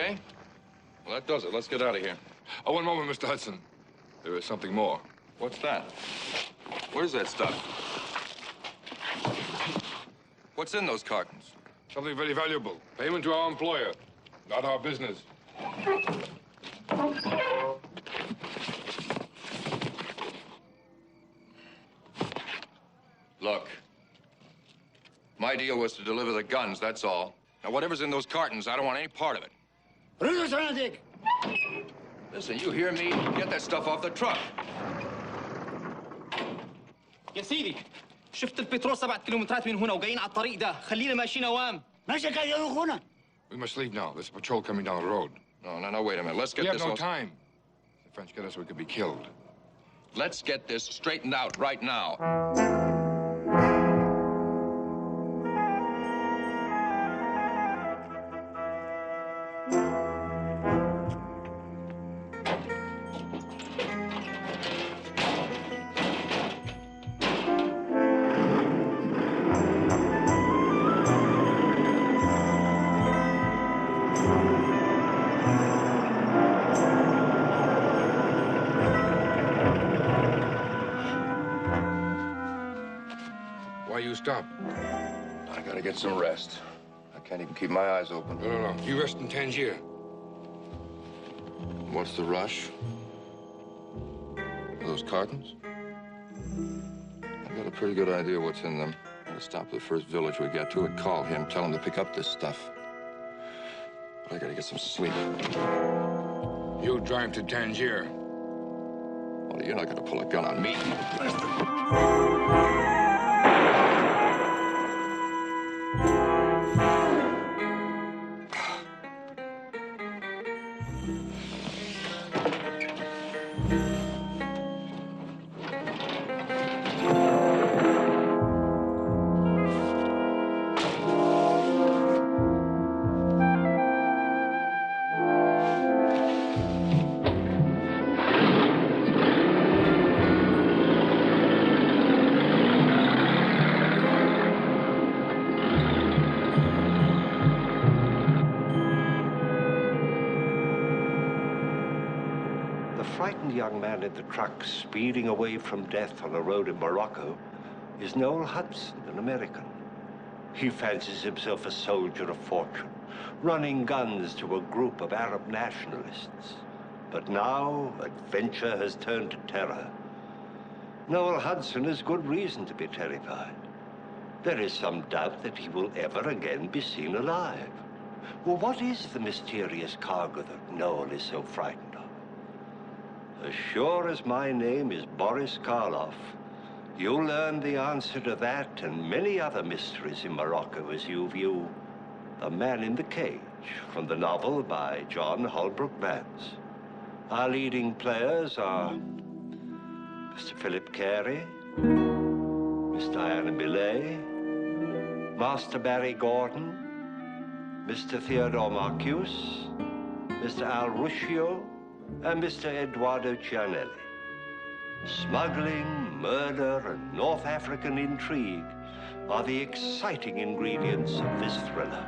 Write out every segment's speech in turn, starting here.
Okay. Well, that does it. Let's get out of here. Oh, one moment, Mr. Hudson. There is something more. What's that? What is that stuff? What's in those cartons? Something very valuable. Payment to our employer. Not our business. Look. My deal was to deliver the guns, that's all. Now, whatever's in those cartons, I don't want any part of it. Listen, you hear me? Get that stuff off the truck. يا سيدي شفت البترول 7 كيلومترات من هنا وجايين على الطريق ده خلينا ماشيين اوام ماشي قاعد يروحونا. We must leave now. There's a patrol coming down the road. No, wait a minute. Let's get this. We have no time. If the French get us, we could be killed. Let's get this straightened out right now. Why you stop? I gotta get some rest. I can't even keep my eyes open. No. You rest in Tangier. What's the rush? Are those cartons? I've got a pretty good idea what's in them. I'm gonna stop at the first village we get to and call him, tell him to pick up this stuff. But I gotta get some sleep. You drive to Tangier. Well, you're not gonna pull a gun on me. Young man in the truck speeding away from death on a road in Morocco is Noel Hudson, an American. He fancies himself a soldier of fortune, running guns to a group of Arab nationalists. But now, adventure has turned to terror. Noel Hudson has good reason to be terrified. There is some doubt that he will ever again be seen alive. Well, what is the mysterious cargo that Noel is so frightened of? As sure as my name is Boris Karloff, you'll learn the answer to that and many other mysteries in Morocco as you view The Man in the Cage from the novel by John Holbrook Vance. Our leading players are Mr. Philip Carey, Miss Diana Millet, Master Barry Gordon, Mr. Theodore Marcuse, Mr. Al Ruscio, and Mr. Eduardo Cianelli. Smuggling, murder, and North African intrigue are the exciting ingredients of this thriller.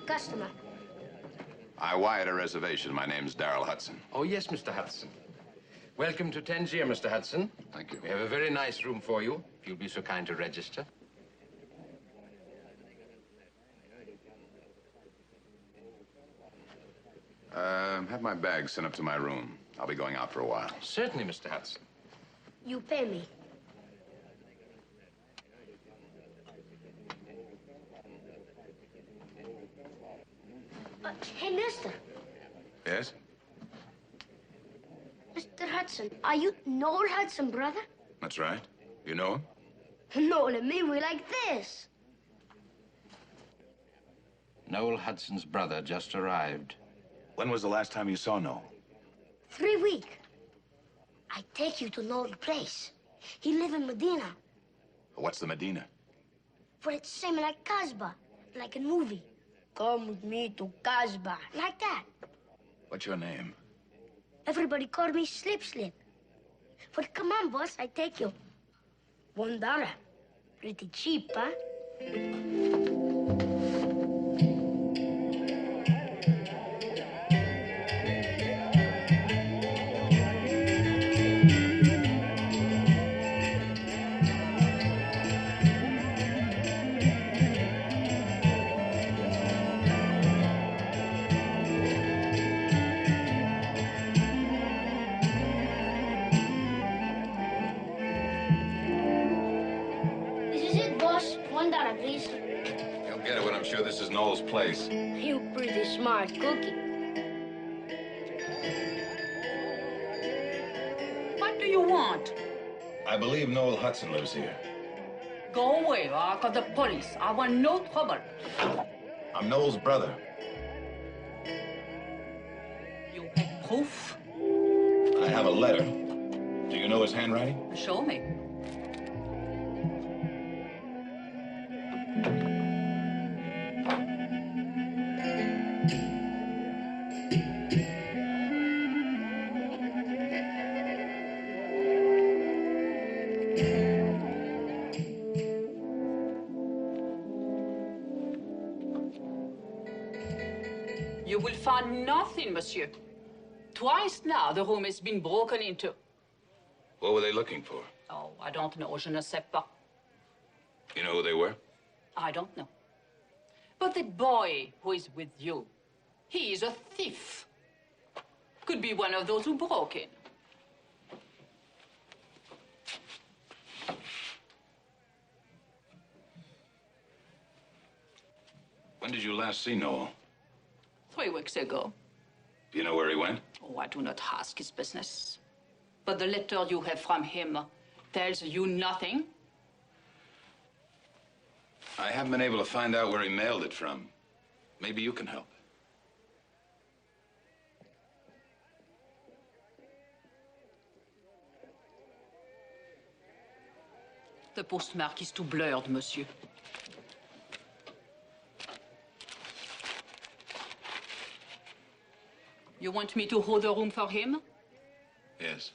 Customer. I wired a reservation. My name's Darrell Hudson. Oh, yes, Mr. Hudson. Welcome to Tangier, Mr. Hudson. Thank you. We have a very nice room for you, if you'll be so kind to register. Have my bag sent up to my room. I'll be going out for a while. Certainly, Mr. Hudson. You pay me. Hey, mister. Yes? Mr. Hudson, are you Noel Hudson, brother? That's right. You know him? Noel and me, we like this. Noel Hudson's brother just arrived. When was the last time you saw Noel? 3 weeks. I take you to Noel's place. He live in Medina. What's the Medina? For it's same like Casbah, like a movie. Come with me to Casbah, like that. What's your name? Everybody call me Slip Slip. But come on, boss, I take you. $1. Pretty cheap, huh? $1, please. You'll get it when I'm sure this is Noel's place. You pretty smart cookie. What do you want? I believe Noel Hudson lives here. Go away, or I'll call the police. I want no trouble. I'm Noel's brother. You have proof? I have a letter. Do you know his handwriting? Show me. You will find nothing, monsieur. Twice now the room has been broken into. What were they looking for? Oh, I don't know. Je ne sais pas. You know who they were? I don't know. But that boy who is with you, he is a thief. Could be one of those who broke in. When did you last see Noel? 3 weeks ago. Do you know where he went? Oh, I do not ask his business. But the letter you have from him tells you nothing. I haven't been able to find out where he mailed it from. Maybe you can help. The postmark is too blurred, monsieur. You want me to hold the room for him? Yes.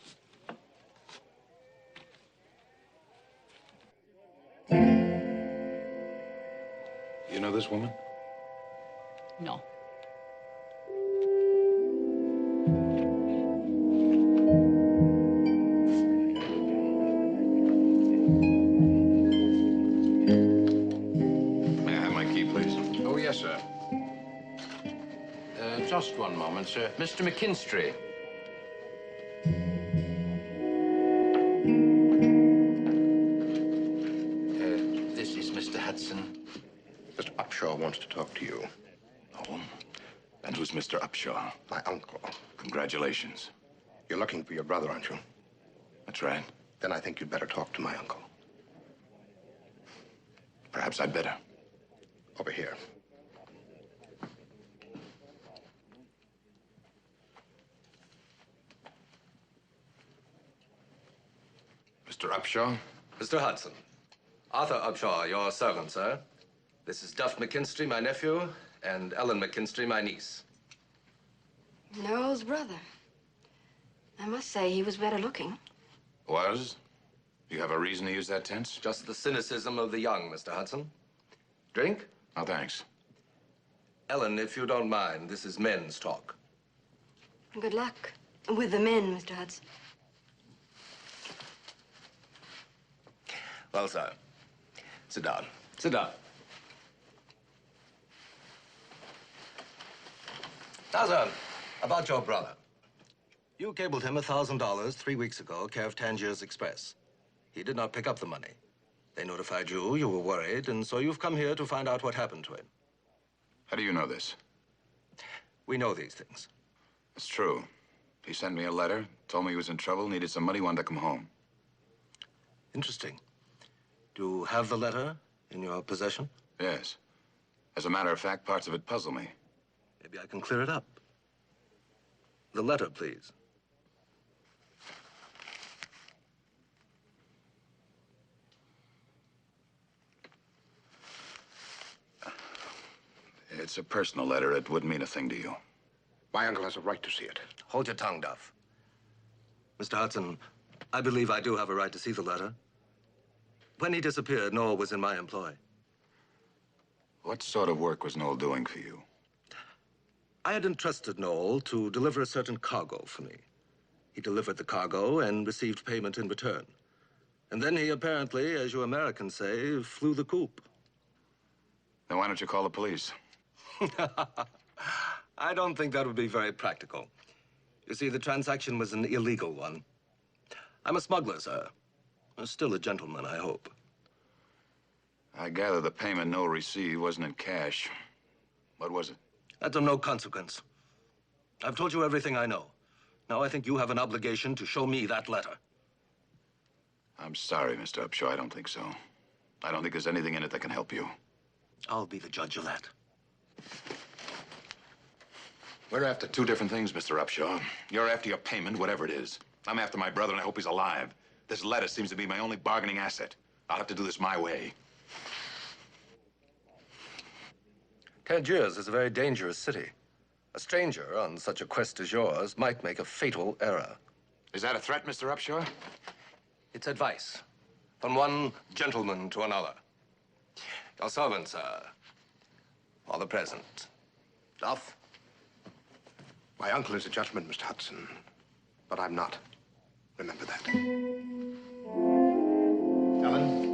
You know this woman? No. May I have my key, please? Oh, yes, sir. Just one moment, sir. Mr. McKinstry. This is Mr. Hudson. Mr. Upshaw wants to talk to you. Oh, and who's Mr. Upshaw? My uncle. Congratulations. You're looking for your brother, aren't you? That's right. Then I think you'd better talk to my uncle. Perhaps I'd better. Over here. Mr. Upshaw? Mr. Hudson. Arthur Upshaw, your servant, sir. This is Duff McKinstry, my nephew, and Ellen McKinstry, my niece. Noel's brother. I must say he was better looking. Was? You have a reason to use that tense? Just the cynicism of the young, Mr. Hudson. Drink? Oh, thanks. Ellen, if you don't mind, this is men's talk. Good luck with the men, Mr. Hudson. Well, sir, sit down. Sit down. Now, sir, About your brother. You cabled him $1,000 3 weeks ago, care of Tangiers Express. He did not pick up the money. They notified you, you were worried, and so you've come here to find out what happened to him. How do you know this? We know these things. It's true. He sent me a letter, told me he was in trouble, needed some money, wanted to come home. Interesting. Do you have the letter in your possession? Yes. As a matter of fact, parts of it puzzle me. Maybe I can clear it up. The letter, please. It's a personal letter. It wouldn't mean a thing to you. My uncle has a right to see it. Hold your tongue, Duff. Mr. Hudson, I believe I do have a right to see the letter. When he disappeared, Noel was in my employ. What sort of work was Noel doing for you? I had entrusted Noel to deliver a certain cargo for me. He delivered the cargo and received payment in return. And then he apparently, as you Americans say, flew the coop. Then why don't you call the police? I don't think that would be very practical. You see, the transaction was an illegal one. I'm a smuggler, sir. Still a gentleman, I hope. I gather the payment Noel received wasn't in cash. What was it? That's of no consequence. I've told you everything I know. Now I think you have an obligation to show me that letter. I'm sorry, Mr. Upshaw. I don't think so. I don't think there's anything in it that can help you. I'll be the judge of that. We're after two different things, Mr. Upshaw. You're after your payment, whatever it is. I'm after my brother, and I hope he's alive. This letter seems to be my only bargaining asset. I'll have to do this my way. Tangiers is a very dangerous city. A stranger on such a quest as yours might make a fatal error. Is that a threat, Mr. Upshaw? It's advice from one gentleman to another. Your servant, sir, for the present. Duff? My uncle is a gentleman, Mr. Hudson, but I'm not. Remember that. Ellen?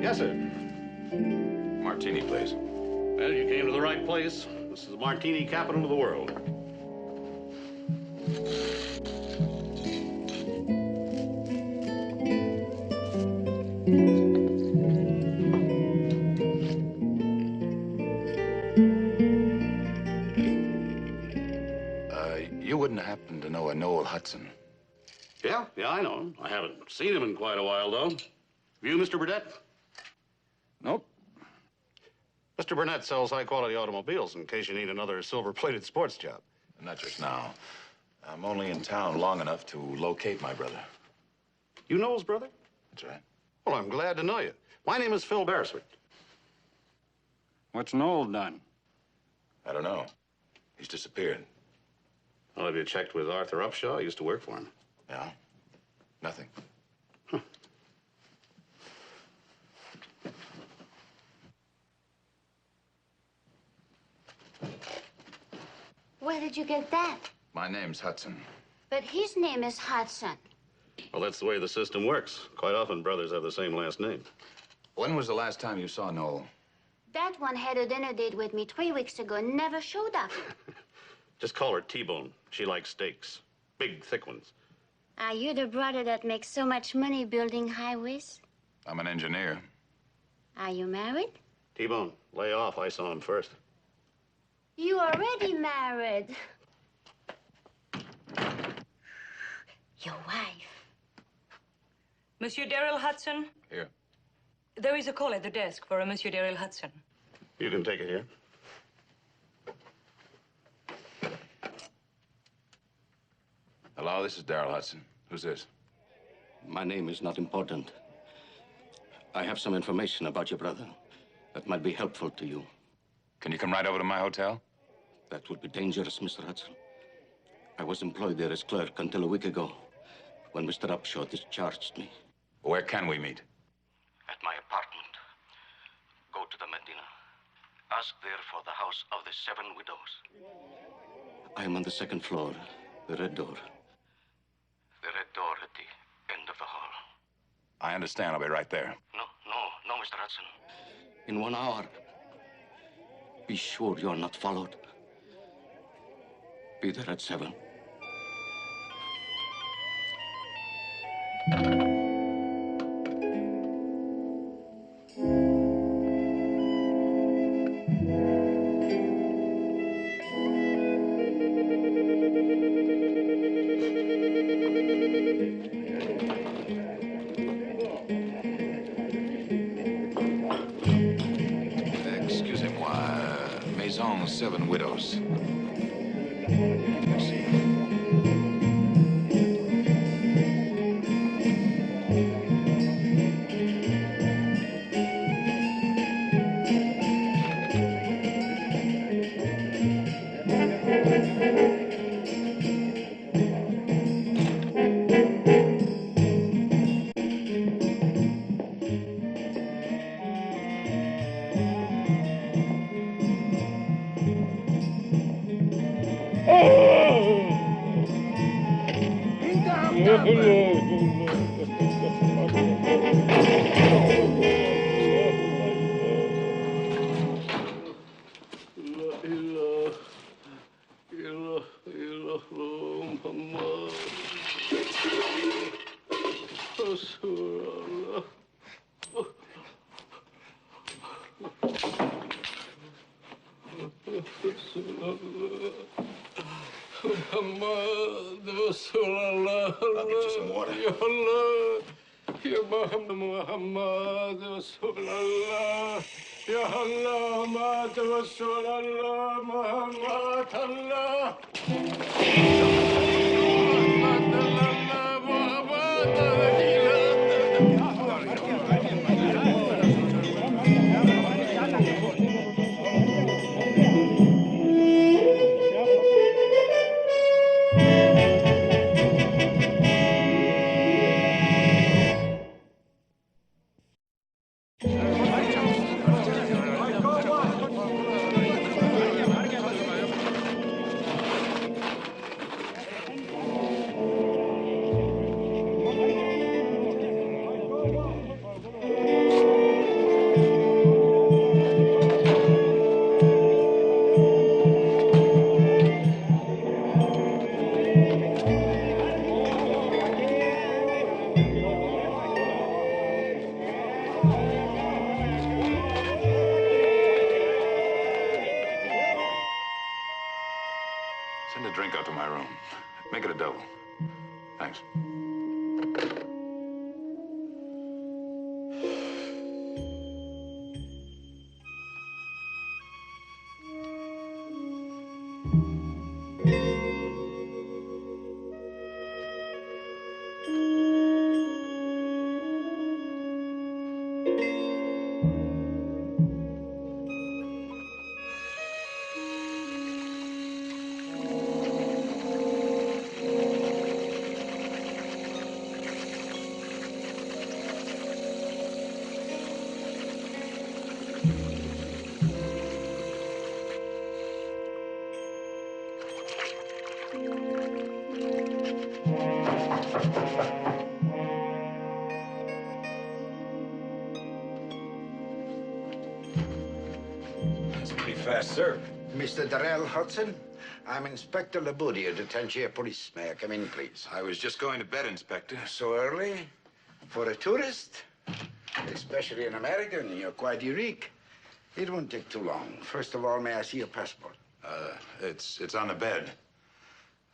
Yes, sir. Martini, please. Well, you came to the right place. This is the martini capital of the world. You wouldn't happen to know a Noel Hudson? Yeah, I know him. I haven't seen him in quite a while, though. You, Mr. Burnett? Nope. Mr. Burnett sells high-quality automobiles in case you need another silver-plated sports job. Not just now. I'm only in town long enough to locate my brother. You know his brother? That's right. Well, I'm glad to know you. My name is Phil Beresford. What's Noel done? I don't know. He's disappeared. Well, have you checked with Arthur Upshaw? I used to work for him. Yeah? Nothing. Where did you get that? My name's Hudson. But his name is Hudson. Well, that's the way the system works. Quite often, brothers have the same last name. When was the last time you saw Noel? That one had a dinner date with me 3 weeks ago and never showed up. Just call her T-Bone. She likes steaks. Big, thick ones. Are you the brother that makes so much money building highways? I'm an engineer. Are you married? T-Bone, lay off. I saw him first. You already married. Your wife. Monsieur Daryl Hudson? Here. There is a call at the desk for a Monsieur Daryl Hudson. You can take it here. Hello, this is Daryl Hudson. Who's this? My name is not important. I have some information about your brother that might be helpful to you. Can you come right over to my hotel? That would be dangerous, Mr. Hudson. I was employed there as clerk until a week ago, when Mr. Upshaw discharged me. Where can we meet? At my apartment. Ask there for the House of the 7 Widows. I am on the 2nd floor, the red door. The red door at the end of the hall. I understand. I'll be right there. No, Mr. Hudson. In 1 hour. Be sure you're not followed. Be there at 7. Excusez-moi. Maison 7 Widows. Send a drink out to my room. Make it a double. Thanks. That's pretty fast, sir. Mr. Darrell Hudson, I'm Inspector Laboudia, Detention Police. May I come in, please? I was just going to bed, Inspector. So early? For a tourist? Especially an American, you're quite unique. It won't take too long. First of all, may I see your passport? It's on the bed.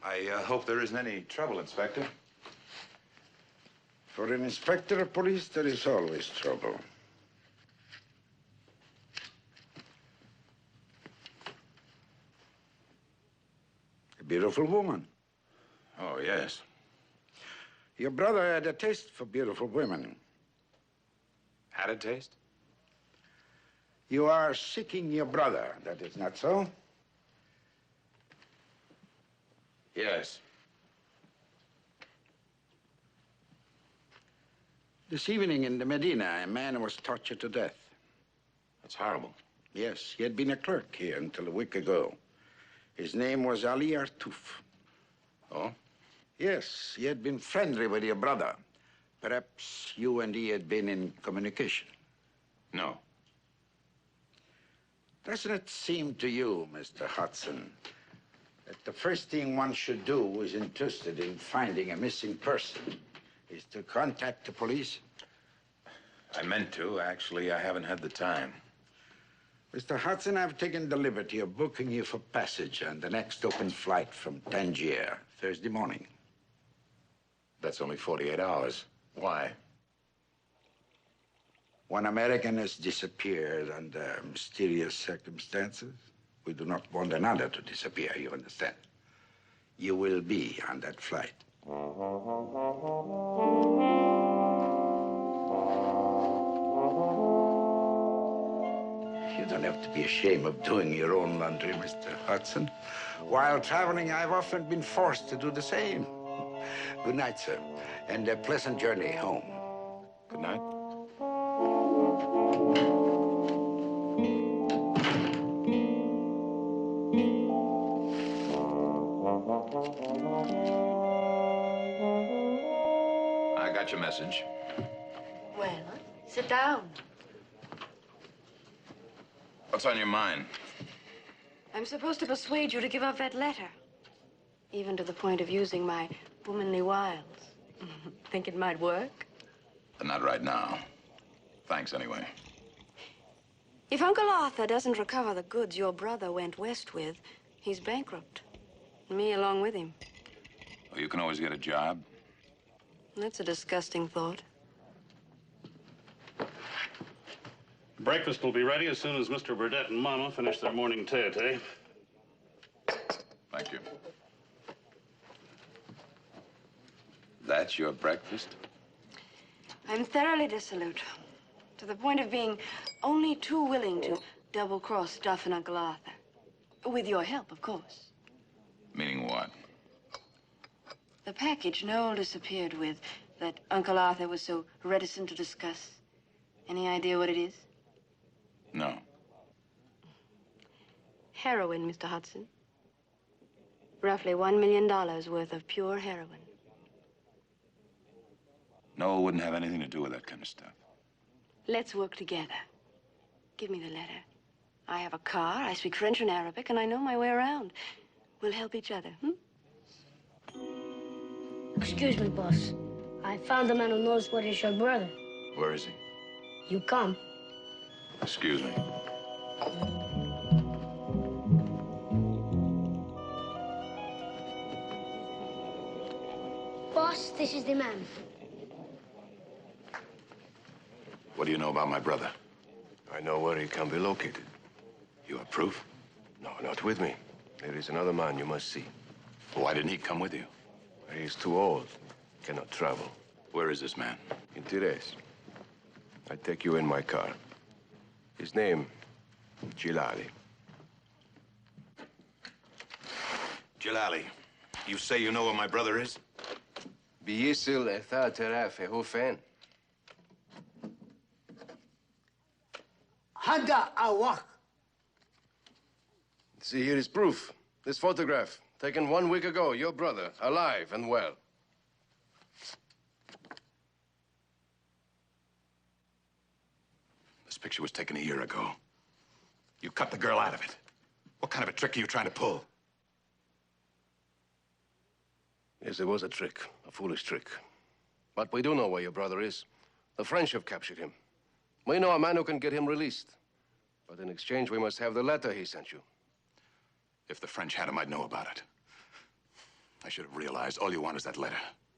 I hope there isn't any trouble, Inspector. For an inspector of police, there is always trouble. A beautiful woman. Oh, yes. Your brother had a taste for beautiful women. Had a taste? You are seeking your brother, that is not so? Yes. This evening in the Medina, a man was tortured to death. That's horrible. Yes, he had been a clerk here until a week ago. His name was Ali Artouf. Oh? Yes, he had been friendly with your brother. Perhaps you and he had been in communication. No. Doesn't it seem to you, Mr. Hudson, that the first thing one should do who is interested in finding a missing person is to contact the police? I meant to. Actually, I haven't had the time. Mr. Hudson, I've taken the liberty of booking you for passage on the next open flight from Tangier, Thursday morning. That's only 48 hours. Why? One American has disappeared under mysterious circumstances. We do not want another to disappear, you understand? You will be on that flight. You don't have to be ashamed of doing your own laundry, Mr. Hudson. While traveling, I've often been forced to do the same. Good night, sir, and a pleasant journey home. Good night. I got your message. Well, sit down. What's on your mind? I'm supposed to persuade you to give up that letter. Even to the point of using my womanly wiles. Think it might work? But not right now. Thanks, anyway. If Uncle Arthur doesn't recover the goods your brother went west with, he's bankrupt. Me along with him. Well, you can always get a job. That's a disgusting thought. Breakfast will be ready as soon as Mr. Burdett and Mama finish their morning tete. Thank you. That's your breakfast? I'm thoroughly dissolute, to the point of being only too willing to double-cross Duff and Uncle Arthur. With your help, of course. Meaning what? The package Noel disappeared with that Uncle Arthur was so reticent to discuss. Any idea what it is? No. Heroin, Mr. Hudson. Roughly $1 million worth of pure heroin. Noel wouldn't have anything to do with that kind of stuff. Let's work together. Give me the letter. I have a car, I speak French and Arabic, and I know my way around. We'll help each other, Excuse me, boss. I found the man who knows what is your brother. Where is he? You come. Excuse me. Boss, this is the man. What do you know about my brother? I know where he can be located. You have proof? No, not with me. There is another man you must see. Why didn't he come with you? He is too old. Cannot travel. Where is this man? In Tires. I take you in my car. His name, Gilali. Gilali, you say you know where my brother is? Biyisil etha teraf ehufen. Hada awak. See, here is proof. This photograph, taken 1 week ago. Your brother, alive and well. This picture was taken a year ago. You cut the girl out of it. What kind of a trick are you trying to pull? Yes, it was a trick, a foolish trick. But we do know where your brother is. The French have captured him. We know a man who can get him released. But in exchange, we must have the letter he sent you. If the French had him, I'd know about it. I should have realized all you want is that letter.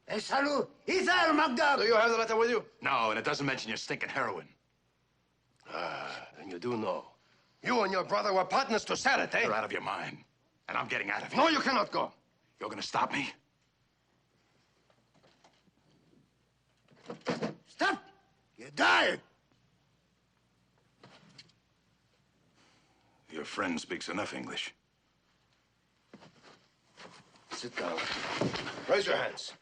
Do you have the letter with you? No, and it doesn't mention your stinking heroin. Ah, then you do know. You and your brother were partners to sell it, eh? You're out of your mind, and I'm getting out of here. No, you cannot go. You're gonna stop me? Stop! You're dying. Your friend speaks enough English. Sit down. Raise your hands.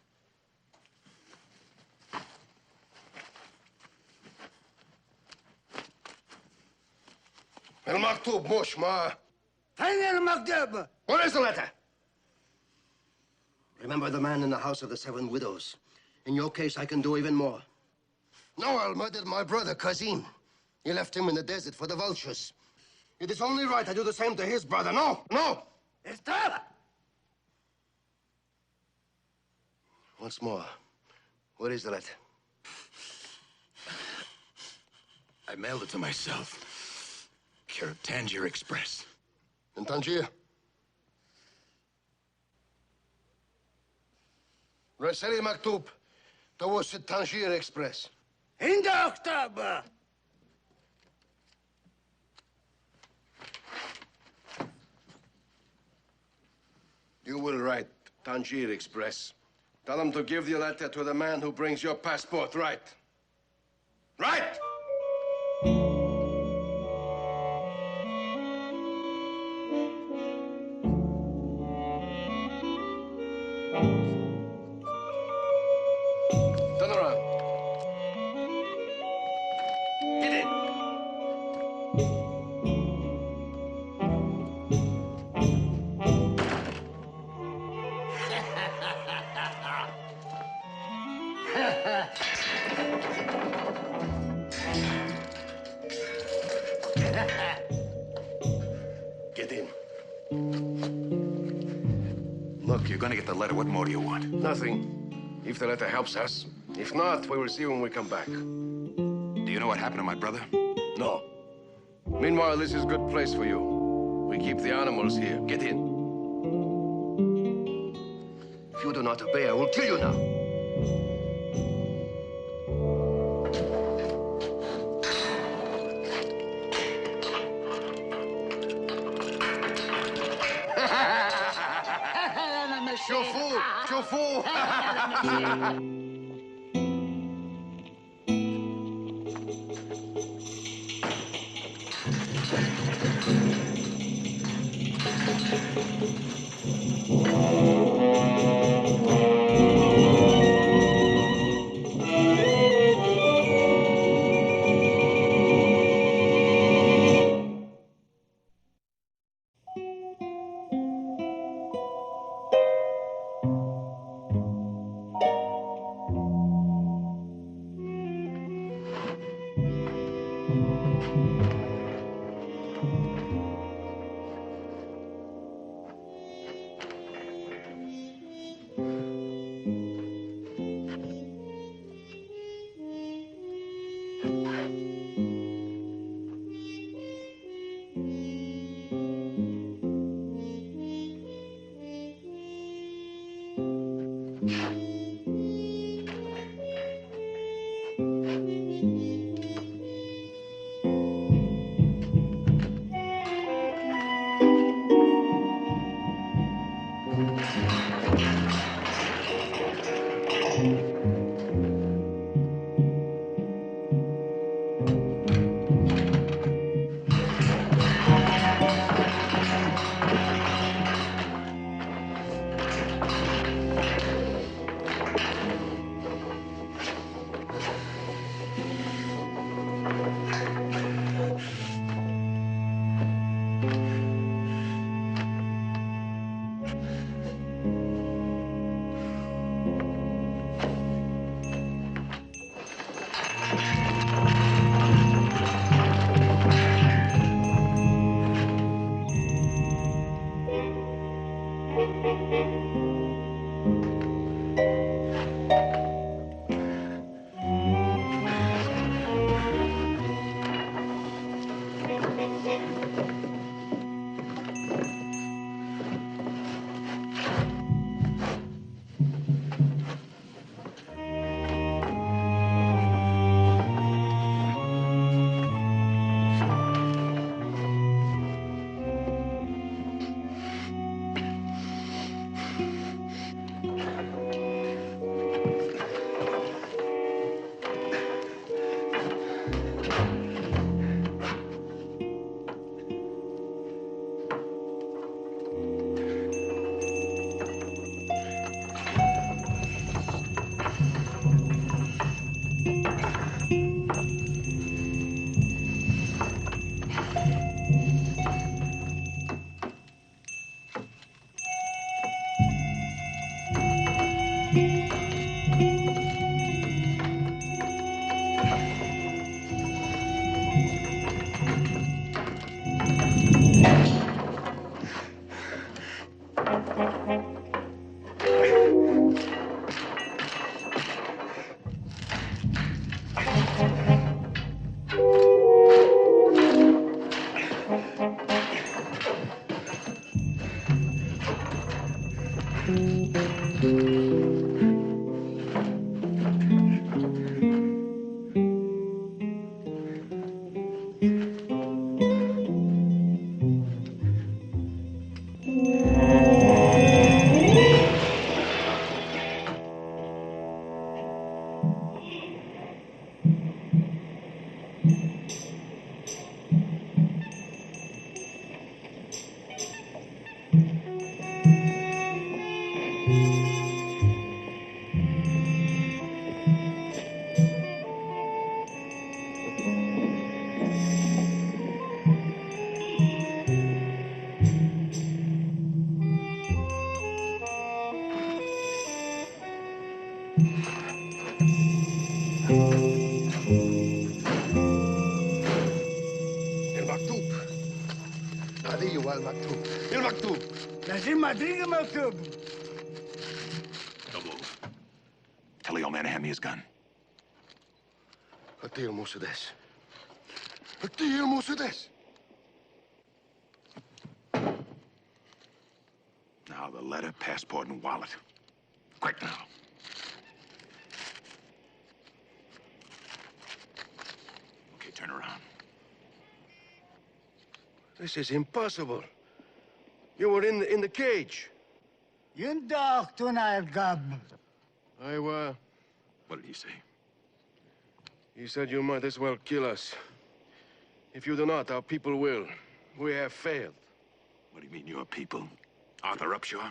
المكتوب مش ما. فين المكتوب؟ Where is the letter? Remember the man in the House of the Seven Widows. In your case, I can do even more. Noel murdered my brother, Kazim. He left him in the desert for the vultures. It is only right I do the same to his brother. No, no! Stop! Once more, where is the letter? I mailed it to myself. Care of Tangier Express. In Tangier? رسالة مكتوب توصل تانجير إكسبرس. عند أكتوبر. You will write Tangier Express. Tell them to give the letter to the man who brings your passport, right? Right! Turn around. Get in. Get in. Look, you're gonna get the letter. What more do you want? Nothing. If the letter helps us. If not, we will see when we come back. Do you know what happened to my brother? No. Meanwhile, this is a good place for you. We keep the animals here. Get in. If you do not obey, I will kill you now. شوفوا شوفوا المكتوب هذه هو المكتوب المكتوب لازم أدري المكتوب. Don't move. Tell the old man to hand me his gun. أعطيه المسدس أعطيه المسدس. Now the letter, passport, and wallet. Quick now. Okay, turn around. This is impossible. You were in the cage. يندق القب. What did he say? He said you might as well kill us. If you do not, our people will. We have failed. What do you mean, your people? Arthur Upshaw?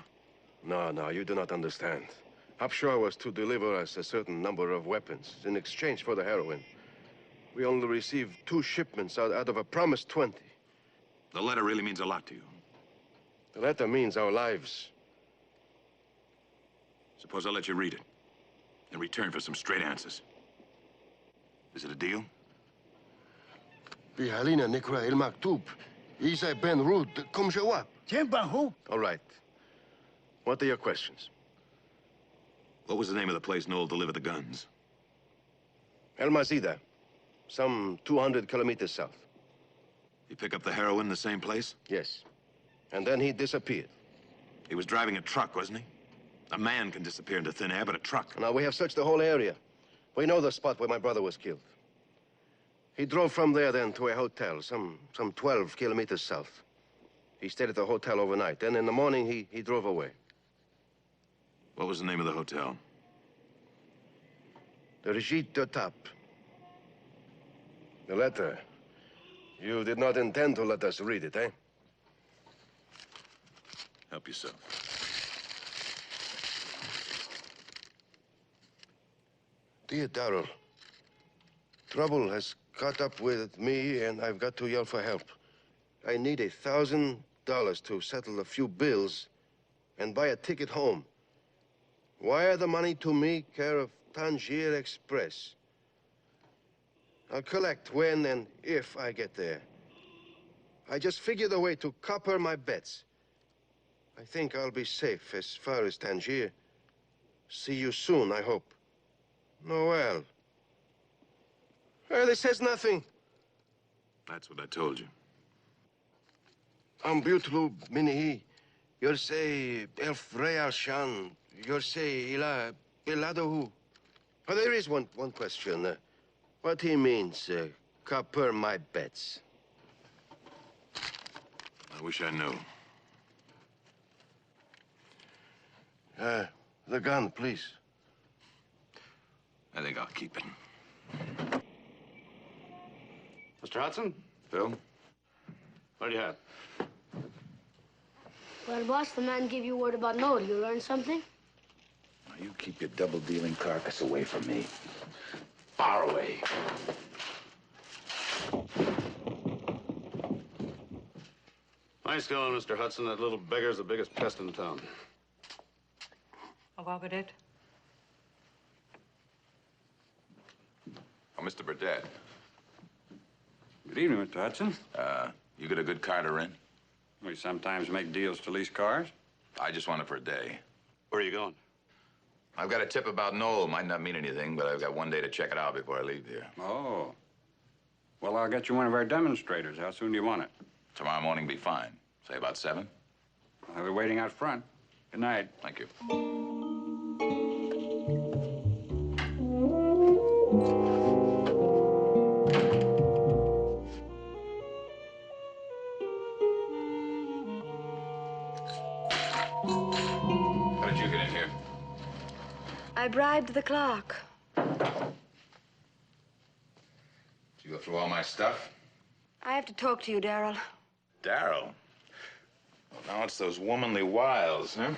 No, you do not understand. Upshaw was to deliver us a certain number of weapons in exchange for the heroin. We only received 2 shipments out of a promised 20. The letter really means a lot to you. The letter means our lives. Suppose I let you read it in return for some straight answers. Is it a deal? بيهالينا نقرأ المكتوب. إذا بن رود كم جواب. All right. What are your questions? What was the name of the place Noel delivered the guns? El Mazida, some 200 kilometers south. You pick up the heroin in the same place? Yes. And then he disappeared. He was driving a truck, wasn't he? A man can disappear into thin air, but a truck... Now, we have searched the whole area. We know the spot where my brother was killed. He drove from there then to a hotel, some 12 kilometers south. He stayed at the hotel overnight. Then in the morning, he drove away. What was the name of the hotel? The Regit de Tap. The letter. You did not intend to let us read it, eh? Help yourself. Dear Darrell, trouble has caught up with me, and I've got to yell for help. I need $1,000 to settle a few bills and buy a ticket home. Wire the money to me, care of Tangier Express. I'll collect when and if I get there. I just figured a way to copper my bets. I think I'll be safe as far as Tangier. See you soon, I hope. Noel. This says nothing. That's what I told you. Ambutlu minihi. Yorsei elf real shan. Yorsei ila beladohu. Oh, there is one question. What he means, copper my bets. I wish I knew. The gun, please. I think I'll keep it. Mr. Hudson? Phil? What do you have? Well, boss, the man gave you word about Noel. You learned something? Now, you keep your double-dealing carcass away from me. Far away. Nice going, Mr. Hudson. That little beggar's the biggest pest in town. Au revoir, vedette. Oh, Mr. Burdett. Good evening, Mr. Hudson. You got a good car to rent? We sometimes make deals to lease cars. I just want it for a day. Where are you going? I've got a tip about Noel. Might not mean anything, but I've got one day to check it out before I leave here. Oh. Well, I'll get you one of our demonstrators. How soon do you want it? Tomorrow morning be fine. Say about 7. I'll be waiting out front. Good night. Thank you. I bribed the clerk. Did you go through all my stuff? I have to talk to you, Daryl. Daryl? Well, now it's those womanly wiles, huh?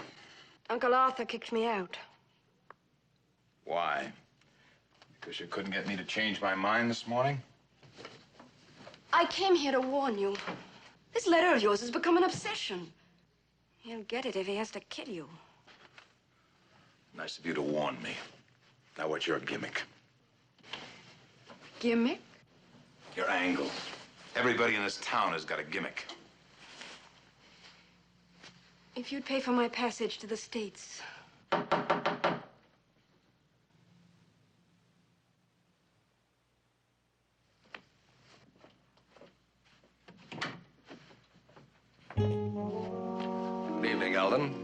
Uncle Arthur kicked me out. Why? Because you couldn't get me to change my mind this morning? I came here to warn you. This letter of yours has become an obsession. He'll get it if he has to kill you. Nice of you to warn me. Now what's your gimmick? Gimmick? Your angle. Everybody in this town has got a gimmick. If you'd pay for my passage to the States. Good evening, Alden.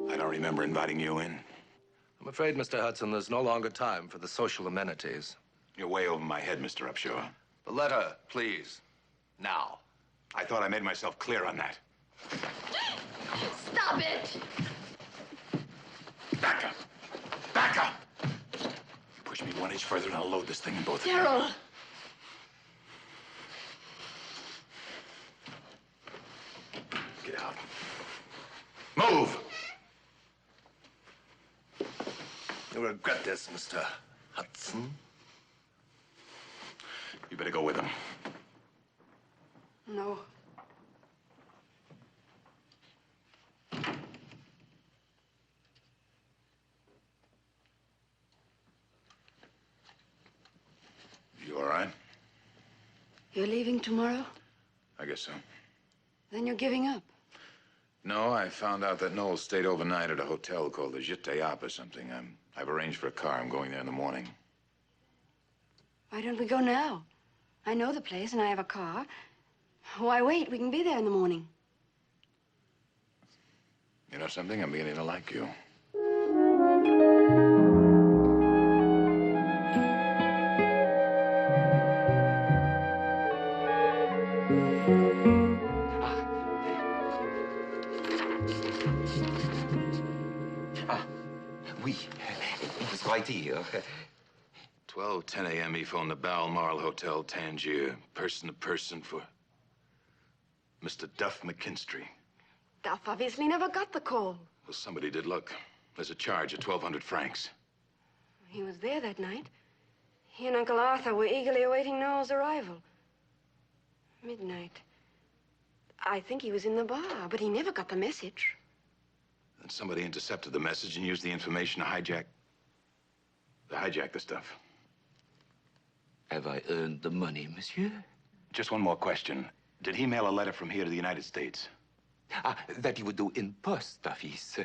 I don't remember inviting you in. I'm afraid, Mr. Hudson, there's no longer time for the social amenities. You're way over my head, Mr. Upshaw. The letter, please. Now. I thought I made myself clear on that. Stop it! Back up! Back up! You push me 1 inch further and I'll load this thing in both of you. Daryl! Get out. Move! You'll regret this, Mr. Hudson. You better go with him. No. You all right? You're leaving tomorrow? I guess so. Then you're giving up. No, I found out that Noel stayed overnight at a hotel called the Jitayap or something. I've arranged for a car. I'm going there in the morning. Why don't we go now? I know the place and I have a car. Why wait? We can be there in the morning. You know something? I'm beginning to like you. Oui, it was right here. 12:10 a.m. he phoned the Balmoral Hotel, Tangier, person to person for Mr. Duff McKinstry. Duff obviously never got the call. Well, somebody did look. There's a charge of 1,200 francs. He was there that night. He and Uncle Arthur were eagerly awaiting Noel's arrival. Midnight. I think he was in the bar, but he never got the message. And somebody intercepted the message and used the information to hijack the stuff. Have I earned the money, monsieur? Just one more question. Did he mail a letter from here to the United States? That he would do in post office.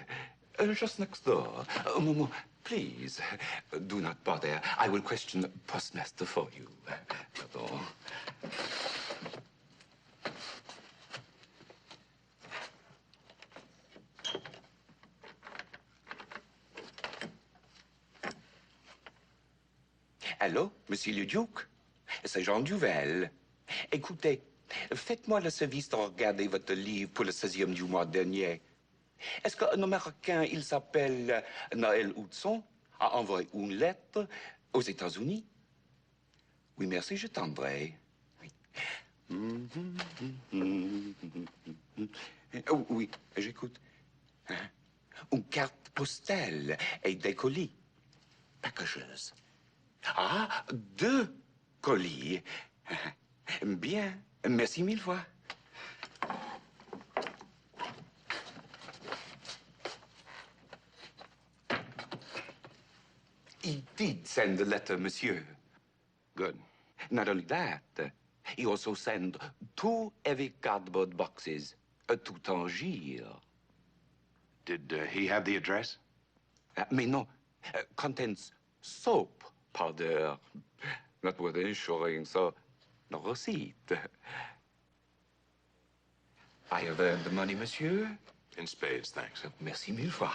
Just next door. Momo, please, do not bother. I will question the postmaster for you. Pardon. Allô, Monsieur le Duc? C'est Jean Duvel. Écoutez, faites-moi le service de regarder votre livre pour le 16e du mois dernier. Est-ce qu'un Américain, il s'appelle Noël Hudson, a envoyé une lettre aux États-Unis? Oui, merci, je tendrai. Oui, oui, j'écoute. Une carte postale et des colis. Packages. Ah, 2 colis. Bien, merci 1000 fois. He did send the letter, monsieur. Good. Not only that, he also sent 2 heavy cardboard boxes to Tangier. Did he have the address? Mais non, contains soap powder. Not worth insuring, so no receipt. I have earned the money, monsieur. In spades, thanks. Merci mille fois.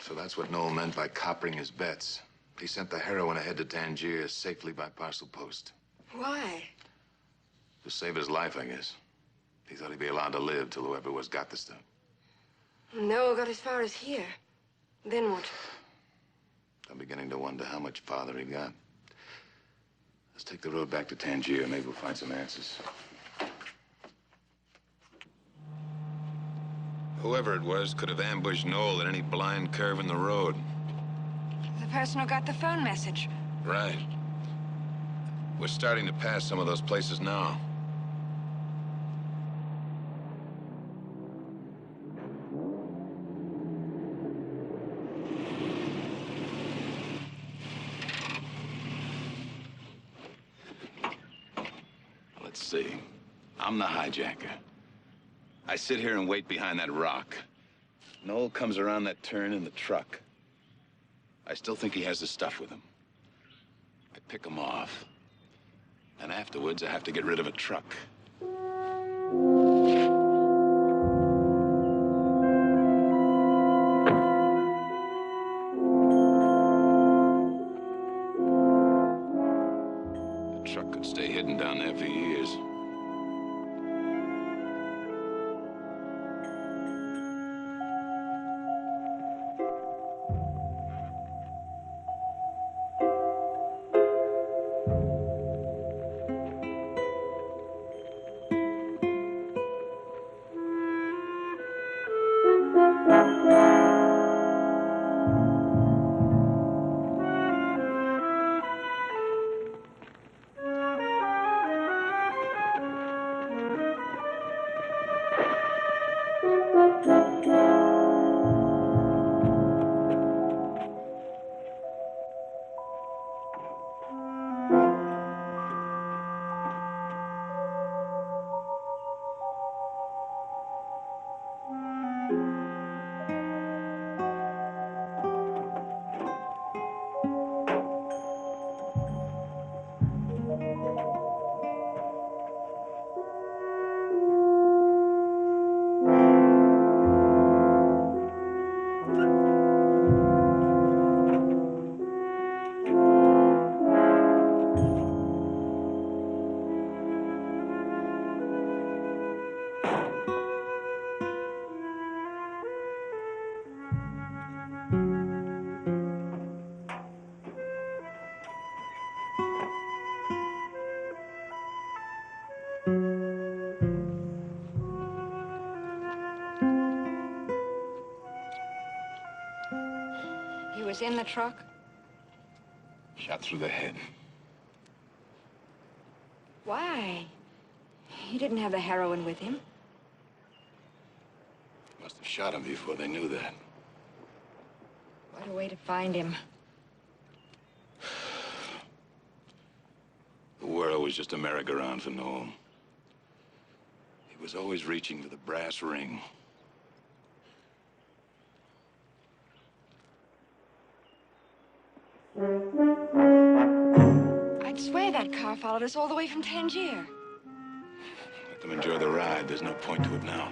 So that's what Noel meant by coppering his bets. He sent the heroin ahead to Tangier safely by parcel post. Why? To save his life, I guess. He thought he'd be allowed to live till whoever was got the stuff. Noel got as far as here. Then what? I'm beginning to wonder how much farther he got. Let's take the road back to Tangier. Maybe we'll find some answers. Whoever it was could have ambushed Noel at any blind curve in the road. The person who got the phone message. Right. We're starting to pass some of those places now. Let's see. I'm the hijacker. I sit here and wait behind that rock. Noel comes around that turn in the truck. I still think he has the stuff with him. I pick him off. And afterwards, I have to get rid of a truck. The truck could stay hidden down there for years. He was in the truck? Shot through the head. Why? He didn't have the heroin with him. Must have shot him before they knew that. What a way to find him. The world was just a merry-go-round for Noel. He was always reaching for the brass ring. I'd swear that car followed us all the way from Tangier. Let them enjoy the ride. There's no point to it now.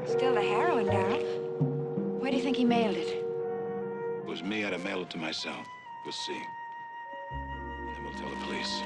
Still the heroin, Darryl. Where do you think he mailed it? If it was me, I'd have mailed it to myself. We'll see. And then we'll tell the police.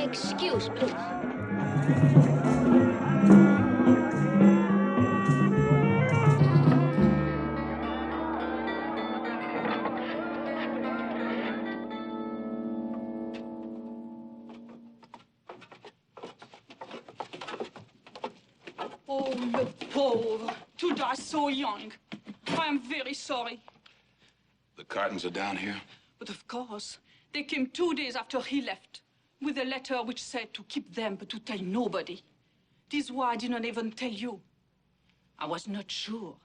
Excuse, please. Oh, le pauvre. To die so young. I am very sorry. The cartons are down here? But of course, They came 2 days after he left, with a letter which said to keep them but to tell nobody. This is why I didn't even tell you. I was not sure.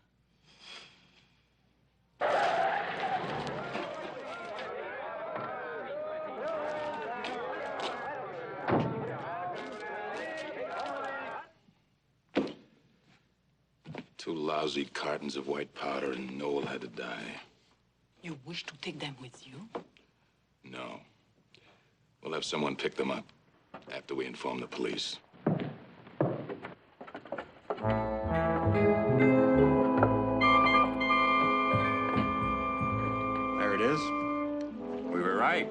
Two lousy cartons of white powder, and Noel had to die. You wish to take them with you? No. We'll have someone pick them up after we inform the police. There it is. We were right.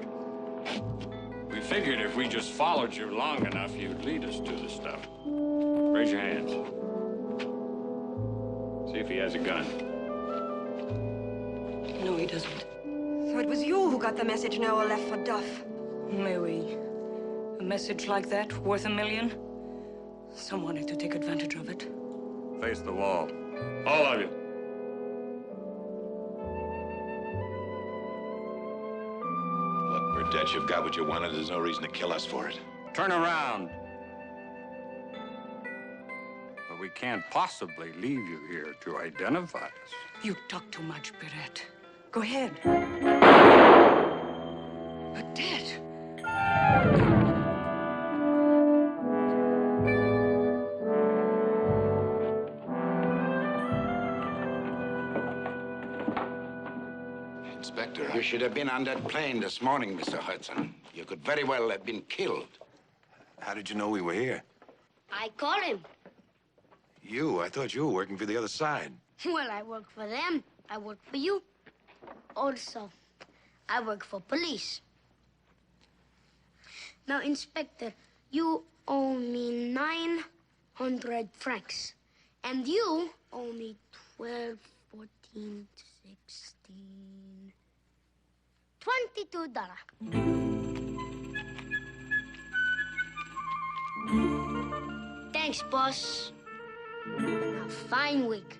We figured if we just followed you long enough, you'd lead us to the stuff. Raise your hands. See if he has a gun. No, he doesn't. So it was you who got the message Noel left for Duff? Mais oui. A message like that, worth $1 million? Someone had to take advantage of it. Face the wall. All of you. Look, Burdett, you've got what you wanted. There's no reason to kill us for it. Turn around. But we can't possibly leave you here to identify us. You talk too much, Perret. Go ahead. But Dad. Inspector, You should have been on that plane this morning, Mr. Hudson. You could very well have been killed. How did you know we were here? I called him. You? I thought you were working for the other side. Well, I work for them. I work for you. Also, I work for police. Now, Inspector, you owe me 900 francs. And you owe me 12, 14, 16, $22. Thanks, boss. And a fine week.